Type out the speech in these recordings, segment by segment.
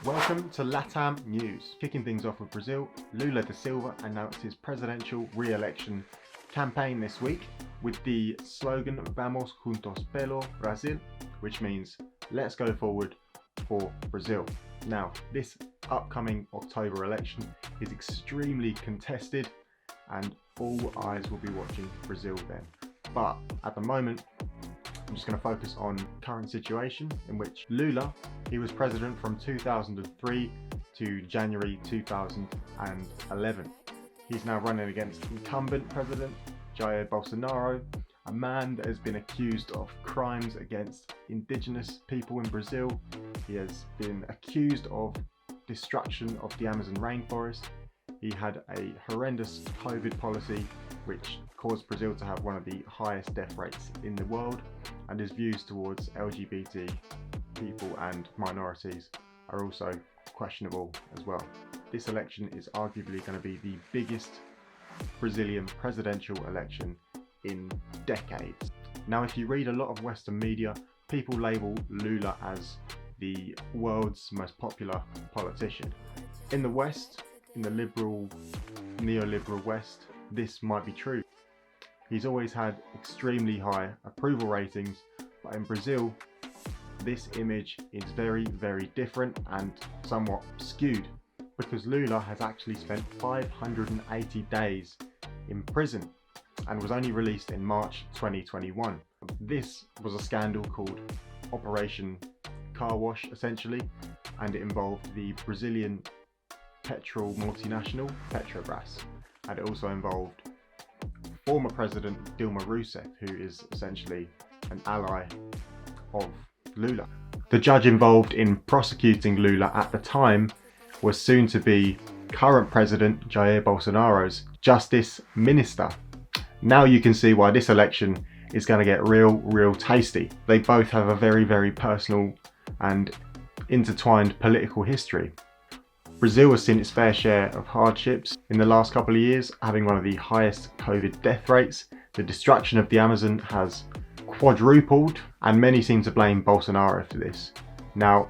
Welcome to LATAM News. Kicking things off with Brazil, Lula da Silva announced his presidential re-election campaign this week with the slogan Vamos juntos pelo Brasil, which means let's go forward for Brazil. Now, this upcoming October election is extremely contested and all eyes will be watching Brazil then. But at the moment, I'm just going to focus on current situation in which Lula, he was president from 2003 to January 2011. He's now running against incumbent president Jair Bolsonaro, a man that has been accused of crimes against indigenous people in Brazil. He has been accused of destruction of the Amazon rainforest. He had a horrendous COVID policy which caused Brazil to have one of the highest death rates in the world, and his views towards LGBT people and minorities are also questionable as well. This election is arguably going to be the biggest Brazilian presidential election in decades. Now, if you read a lot of Western media, people label Lula as the world's most popular politician. In the West, in the liberal, neoliberal West, this might be true. He's always had extremely high approval ratings, but in Brazil, this image is very, very different and somewhat skewed because Lula has actually spent 580 days in prison and was only released in March 2021. This was a scandal called Operation Car Wash, essentially, and it involved the Brazilian petrol multinational Petrobras, and it also involved former President Dilma Rousseff, who is essentially an ally of Lula. The judge involved in prosecuting Lula at the time was soon to be current President Jair Bolsonaro's Justice Minister. Now you can see why this election is going to get real tasty. They both have a very, very personal and intertwined political history. Brazil has seen its fair share of hardships in the last couple of years, having one of the highest COVID death rates. The destruction of the Amazon has quadrupled, and many seem to blame Bolsonaro for this. Now,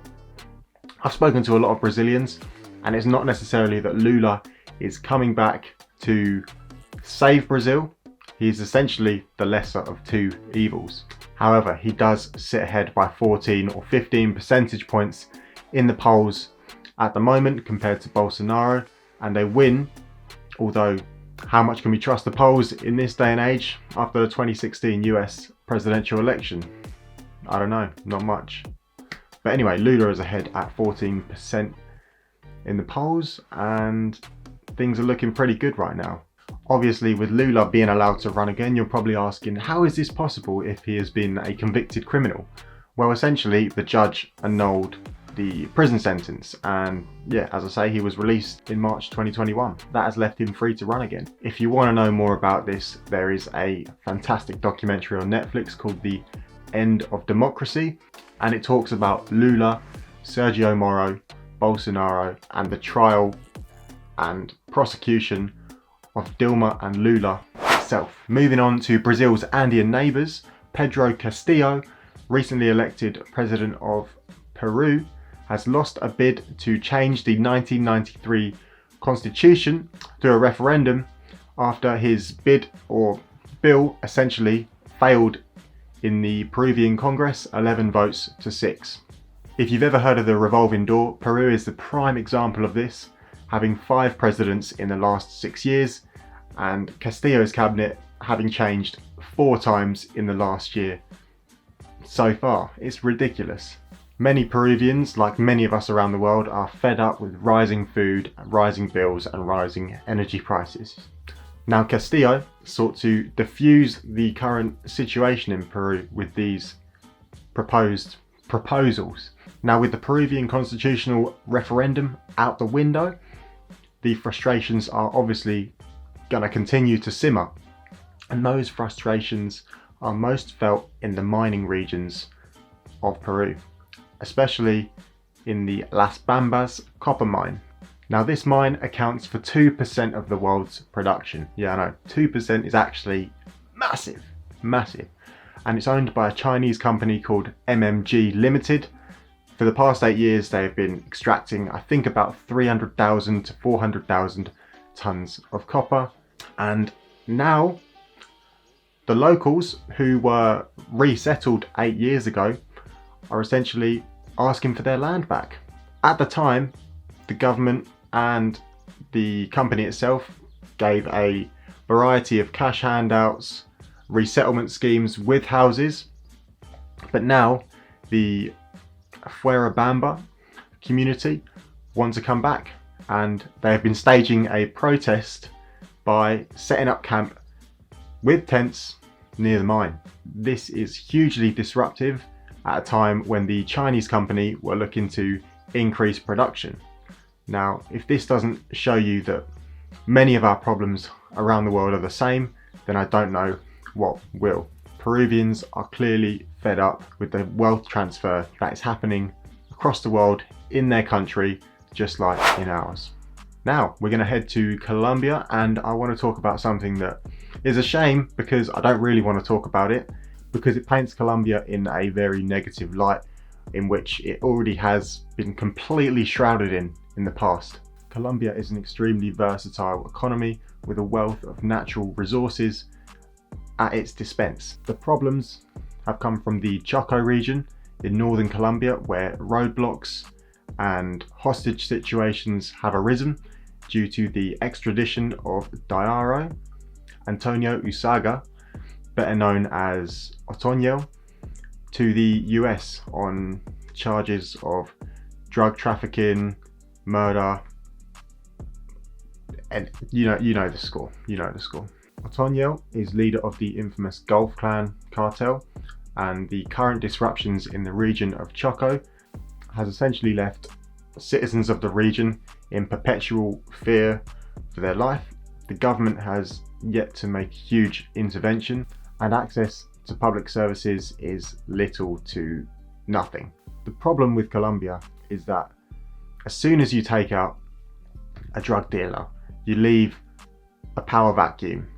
I've spoken to a lot of Brazilians, and it's not necessarily that Lula is coming back to save Brazil. He is essentially the lesser of two evils. However, he does sit ahead by 14 or 15 percentage points in the polls at the moment compared to Bolsonaro, and they win, although how much can we trust the polls in this day and age after the 2016 US presidential election? I don't know, not much. But anyway, Lula is ahead at 14% in the polls and things are looking pretty good right now. Obviously, with Lula being allowed to run again, you're probably asking, how is this possible if he has been a convicted criminal? Well, essentially, the judge annulled the prison sentence, and yeah, as I say, he was released in March 2021. That has left him free to run again. If you want to know more about this, there is a fantastic documentary on Netflix called The End of Democracy, and it talks about Lula, Sergio Moro, Bolsonaro, and the trial and prosecution of Dilma and Lula itself. Moving on to Brazil's Andean neighbours, Pedro Castillo, recently elected president of Peru, has lost a bid to change the 1993 constitution through a referendum after his bid or bill essentially failed in the Peruvian Congress, 11 votes to 6. If you've ever heard of the revolving door, Peru is the prime example of this, having 5 presidents in the last 6 years, and Castillo's cabinet having changed 4 times in the last year so far. It's ridiculous. Many Peruvians, like many of us around the world, are fed up with rising food, rising bills and rising energy prices. Now, Castillo sought to diffuse the current situation in Peru with these proposed proposals. Now, with the Peruvian constitutional referendum out the window, the frustrations are obviously going to continue to simmer, and those frustrations are most felt in the mining regions of Peru, especially in the Las Bambas copper mine. Now, this mine accounts for 2% of the world's production. Yeah, I know, 2% is actually massive, and it's owned by a Chinese company called MMG Limited. For the past 8 years, they have been extracting, I think, about 300,000 to 400,000 tons of copper. And now the locals who were resettled 8 years ago are essentially asking for their land back. At the time, the government and the company itself gave a variety of cash handouts, resettlement schemes with houses, but now the Fuerabamba community want to come back, and they have been staging a protest by setting up camp with tents near the mine. This is hugely disruptive at a time when the Chinese company were looking to increase production. Now, if this doesn't show you that many of our problems around the world are the same, then I don't know what will. Peruvians are clearly fed up with the wealth transfer that is happening across the world in their country, just like in ours. Now, we're going to head to Colombia, and I want to talk about something that is a shame because I don't really want to talk about it, because it paints Colombia in a very negative light in which it already has been completely shrouded in the past. Colombia is an extremely versatile economy with a wealth of natural resources at its dispense. The problems have come from the Choco region in northern Colombia, where roadblocks and hostage situations have arisen due to the extradition of Diaro Antonio Usaga, better known as Otoño, to the US on charges of drug trafficking, murder, and you know the score. Otoño is leader of the infamous Gulf Clan cartel, and the current disruptions in the region of Choco has essentially left citizens of the region in perpetual fear for their life. The government has yet to make huge intervention, and access to public services is little to nothing. The problem with Colombia is that as soon as you take out a drug dealer, you leave a power vacuum,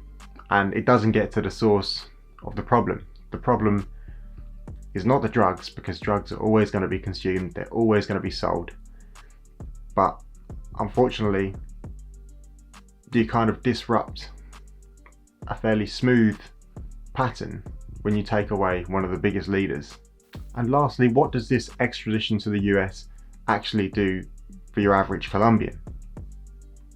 and it doesn't get to the source of the problem. The problem is not the drugs, because drugs are always going to be consumed, they're always going to be sold. But unfortunately, you kind of disrupt a fairly smooth pattern when you take away one of the biggest leaders. And lastly, what does this extradition to the US actually do for your average Colombian?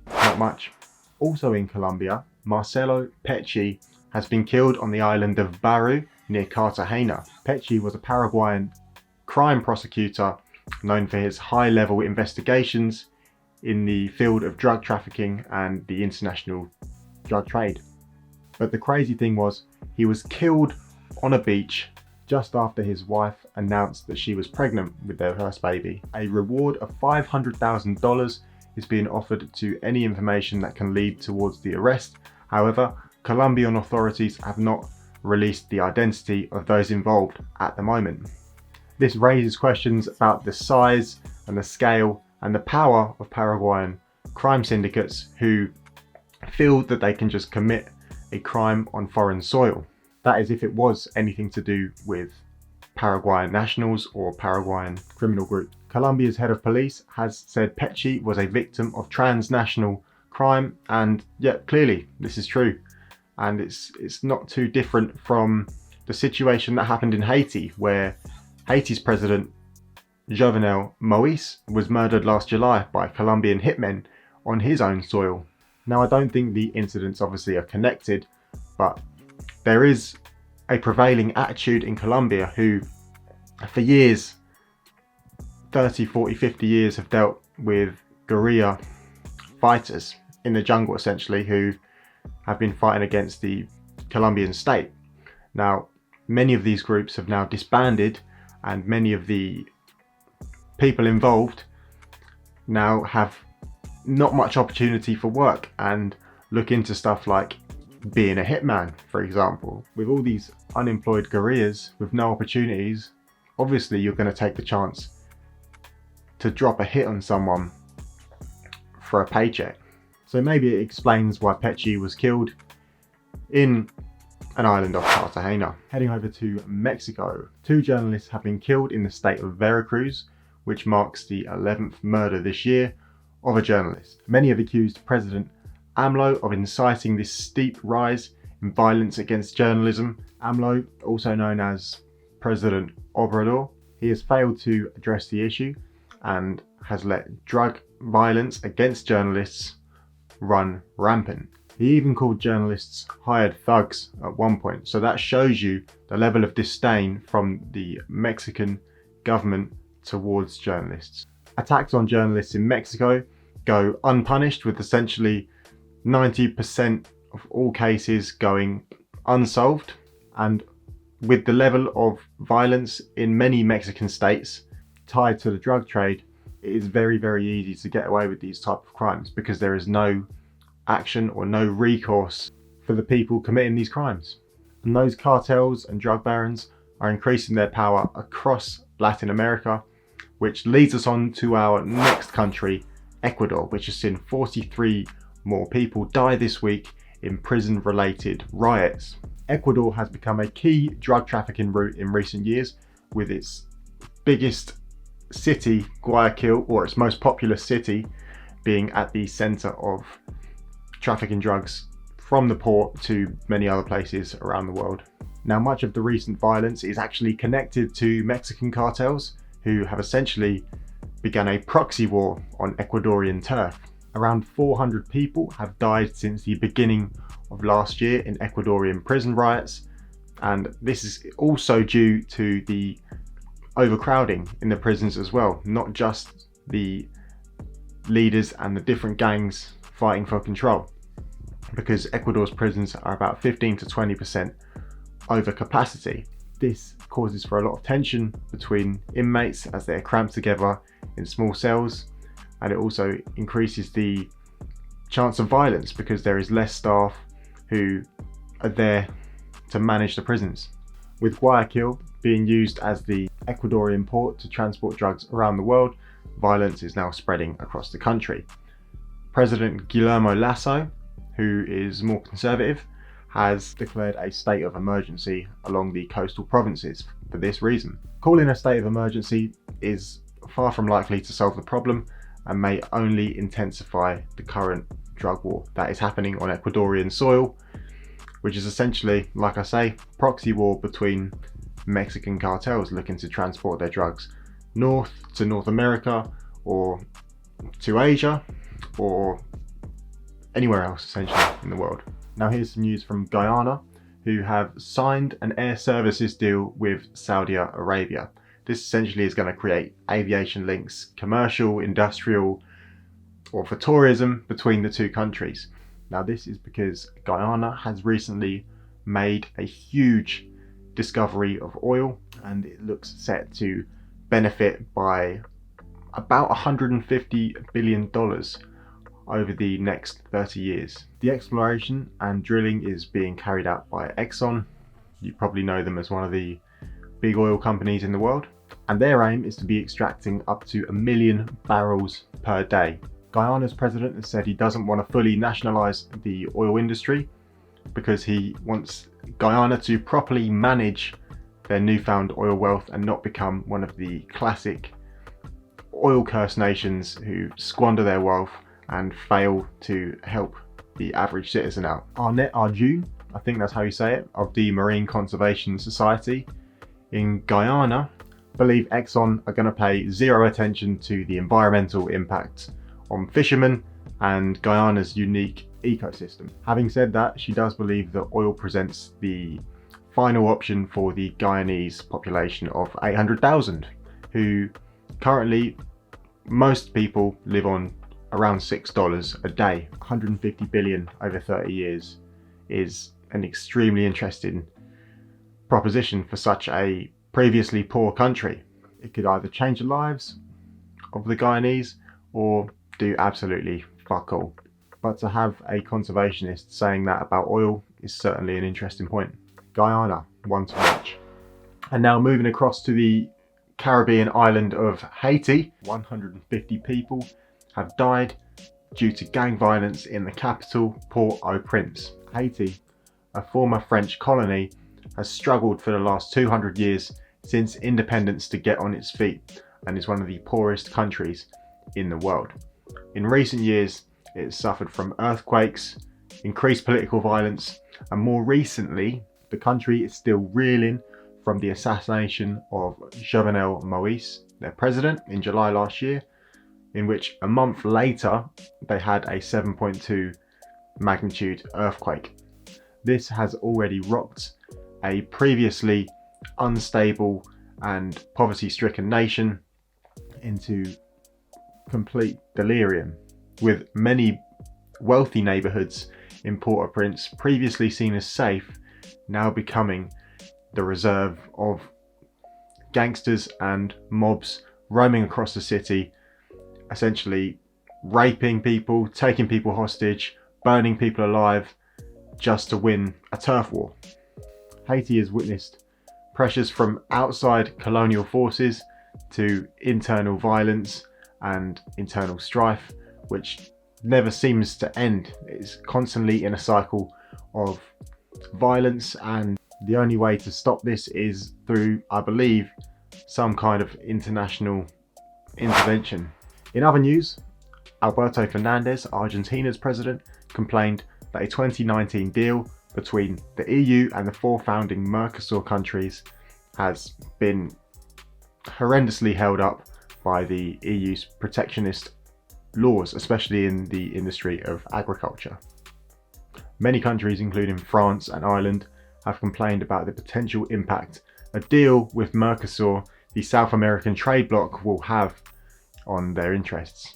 Not much. Also in Colombia, Marcelo Pecci has been killed on the island of Baru near Cartagena. Pecci was a Paraguayan crime prosecutor known for his high-level investigations in the field of drug trafficking and the international drug trade. But the crazy thing was, he was killed on a beach just after his wife announced that she was pregnant with their first baby. A reward of $500,000 is being offered to any information that can lead towards the arrest. However, Colombian authorities have not released the identity of those involved at the moment. This raises questions about the size and the scale and the power of Paraguayan crime syndicates who feel that they can just commit a crime on foreign soil. That is, if it was anything to do with Paraguayan nationals or Paraguayan criminal groups. Colombia's head of police has said Pecci was a victim of transnational crime, and yet clearly this is true. And it's not too different from the situation that happened in Haiti, where Haiti's president Jovenel Moïse was murdered last July by Colombian hitmen on his own soil. Now, I don't think the incidents obviously are connected, but there is a prevailing attitude in Colombia who for years, 30, 40, 50 years, have dealt with guerrilla fighters in the jungle, essentially, who have been fighting against the Colombian state. Now, many of these groups have now disbanded, and many of the people involved now have not much opportunity for work and look into stuff like being a hitman, for example. With all these unemployed guerrillas with no opportunities, obviously you're going to take the chance to drop a hit on someone for a paycheck. So maybe it explains why Pecci was killed in an island off Cartagena. Heading over to Mexico, 2 journalists have been killed in the state of Veracruz which marks the 11th murder this year of a journalist. Many have accused President AMLO of inciting this steep rise in violence against journalism. AMLO, also known as President Obrador, he has failed to address the issue and has let drug violence against journalists run rampant. He even called journalists hired thugs at one point. So that shows you the level of disdain from the Mexican government towards journalists. Attacks on journalists in Mexico go unpunished, with essentially 90% of all cases going unsolved. And with the level of violence in many Mexican states tied to the drug trade, it is very, very easy to get away with these type of crimes because there is no action or no recourse for the people committing these crimes. And those cartels and drug barons are increasing their power across Latin America, which leads us on to our next country, Ecuador, which has seen 43 more people die this week in prison-related riots. Ecuador has become a key drug trafficking route in recent years, with its biggest city, Guayaquil, or its most populous city, being at the center of trafficking drugs from the port to many other places around the world. Now, much of the recent violence is actually connected to Mexican cartels, who have essentially begun a proxy war on Ecuadorian turf. Around 400 people have died since the beginning of last year in Ecuadorian prison riots, and this is also due to the overcrowding in the prisons as well, not just the leaders and the different gangs fighting for control, because Ecuador's prisons are about 15 to 20% over capacity. This causes for a lot of tension between inmates as they're cramped together in small cells, and it also increases the chance of violence because there is less staff who are there to manage the prisons. With Guayaquil being used as the Ecuadorian port to transport drugs around the world, violence is now spreading across the country. President Guillermo Lasso, who is more conservative, has declared a state of emergency along the coastal provinces for this reason. Calling a state of emergency is far from likely to solve the problem and may only intensify the current drug war that is happening on Ecuadorian soil, which is essentially, like I say, proxy war between Mexican cartels looking to transport their drugs north to North America or to Asia or anywhere else essentially in the world. Now here's some news from Guyana, who have signed an air services deal with Saudi Arabia. This essentially is going to create aviation links, commercial, industrial, or for tourism between the two countries. Now this is because Guyana has recently made a huge discovery of oil, and it looks set to benefit by about $150 billion over the next 30 years. The exploration and drilling is being carried out by Exxon. You probably know them as one of the big oil companies in the world, and their aim is to be extracting up to 1 million barrels per day. Guyana's president has said he doesn't want to fully nationalize the oil industry because he wants Guyana to properly manage their newfound oil wealth and not become one of the classic oil cursed nations who squander their wealth and fail to help the average citizen out. Arnett Arjun, I think that's how you say it, of the Marine Conservation Society in Guyana, believe Exxon are going to pay zero attention to the environmental impact on fishermen and Guyana's unique ecosystem. Having said that, she does believe that oil presents the final option for the Guyanese population of 800,000, who currently most people live on around $6 a day. 150 billion over 30 years is an extremely interesting proposition for such a previously poor country. It could either change the lives of the Guyanese or do absolutely fuck all. But to have a conservationist saying that about oil is certainly an interesting point. Guyana, one to watch. And now moving across to the Caribbean island of Haiti, 150 people have died due to gang violence in the capital, Port-au-Prince. Haiti, a former French colony, has struggled for the last 200 years since independence to get on its feet and is one of the poorest countries in the world. In recent years, it's suffered from earthquakes, increased political violence, and more recently, the country is still reeling from the assassination of Jovenel Moïse, their president, in July last year, in which a month later they had a 7.2 magnitude earthquake. This has already rocked a previously unstable and poverty-stricken nation into complete delirium, with many wealthy neighbourhoods in Port-au-Prince, previously seen as safe, now becoming the reserve of gangsters and mobs roaming across the city, essentially raping people, taking people hostage, burning people alive, just to win a turf war. Haiti has witnessed pressures from outside colonial forces to internal violence and internal strife, which never seems to end. It's constantly in a cycle of violence, and the only way to stop this is through, I believe, some kind of international intervention. In other news, Alberto Fernandez, Argentina's president, complained that a 2019 deal between the EU and the 4 founding Mercosur countries has been horrendously held up by the EU's protectionist laws, especially in the industry of agriculture. Many countries, including France and Ireland, have complained about the potential impact a deal with Mercosur, the South American trade bloc, will have on their interests.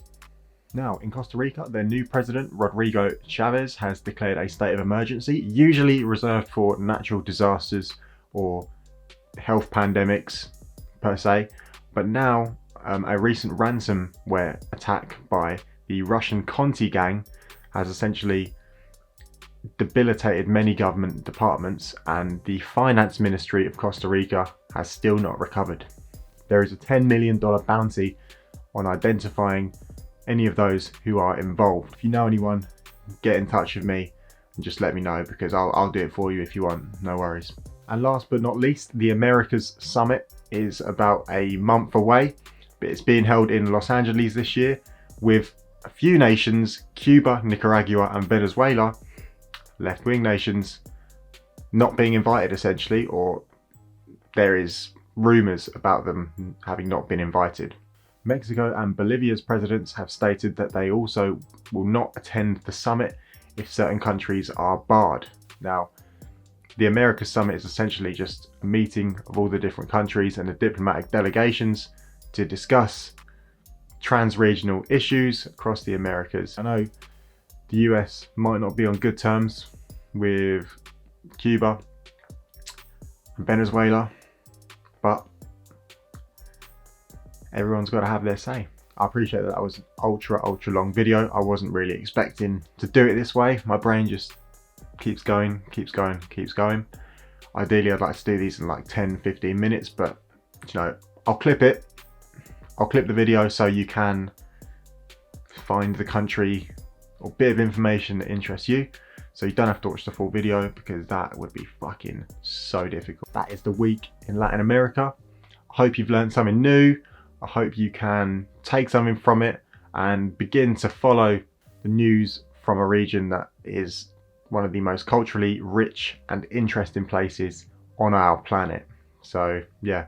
Now, in Costa Rica, their new president, Rodrigo Chavez, has declared a state of emergency, usually reserved for natural disasters or health pandemics per se, but now a recent ransomware attack by the Russian Conti gang has essentially debilitated many government departments, and the finance ministry of Costa Rica has still not recovered. There is a $10 million bounty on identifying any of those who are involved. If you know anyone, get in touch with me and just let me know, because I'll do it for you if you want, no worries. And last but not least, the Americas Summit is about a month away, but it's being held in Los Angeles this year, with a few nations, Cuba, Nicaragua and Venezuela, left-wing nations, not being invited essentially, or there is rumours about them having not been invited. Mexico and Bolivia's presidents have stated that they also will not attend the summit if certain countries are barred. Now, the Americas Summit is essentially just a meeting of all the different countries and the diplomatic delegations to discuss trans-regional issues across the Americas. I know the US might not be on good terms with Cuba and Venezuela, but everyone's got to have their say. I appreciate that was an ultra long video. I wasn't really expecting to do it this way. My brain just keeps going. Ideally, I'd like to do these in like 10-15 minutes, but you know, I'll clip it. I'll clip the video so you can find the country or bit of information that interests you, so you don't have to watch the full video, because that would be fucking so difficult. That is the week in Latin America. I hope you've learned something new. I hope you can take something from it and begin to follow the news from a region that is one of the most culturally rich and interesting places on our planet. So yeah,